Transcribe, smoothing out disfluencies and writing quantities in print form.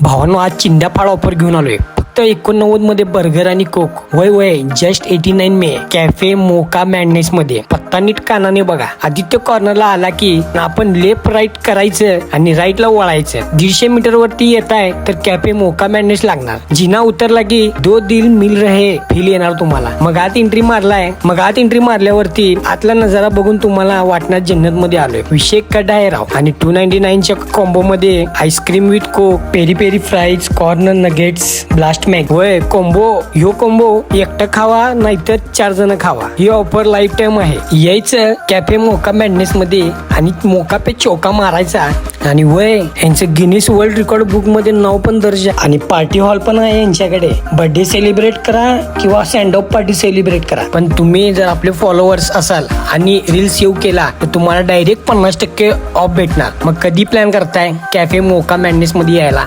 भावांनो, आज चिंध्या फाड ऑफर घेऊन आलोय. फक्त 89 मध्ये बर्गर आणि कोक. वय जस्ट 89 मे. कॅफे मोका मॅडनेस मध्ये. पत्ता नीट कानाने बघा. आदित्य कॉर्नरला आला की आपण लेफ्ट राईट करायचं आणि राईटला वळायचं. 150 मीटर वरती येत आहे तर कॅफे मोका मॅडनेस लागणार. जिना उतरला की दो दिल मिल रहे फील येणार तुम्हाला. मग आत एंट्री मारलाय. मग आत एंट्री मारल्यावरती आतला नजारा बघून तुम्हाला वाटणार जन्नत मध्ये आलोय. विषय कडा आहे राव. आणि 299 च्या कॉम्बो मध्ये ice cream with coke, peri peri fries, corner nuggets, blast मॅग. होय ह्यो कोंबो एकटं खावा नाहीतर 4 जण खावा. ही ऑफर लाईफ टाइम आहे. यायचं कॅफे मोका मॅडनेस मध्ये आणि मोका पे चौका मारायचा. आणि यांचं गिनीस वर्ल्ड रेकॉर्ड बुक मध्ये नाव पण दर्ज. आणि पार्टी हॉल पण आहे यांच्याकडे. बर्थडे सेलिब्रेट करा किंवा सँड ऑफ पार्टी सेलिब्रेट करा. पण तुम्ही जर आपले फॉलोअर्स असाल आणि रील सेव्ह केला तर तुम्हाला डायरेक्ट 50% ऑफ भेटणार. मग कधी प्लॅन करताय कॅफे मोका मॅडनेस मध्ये यायला?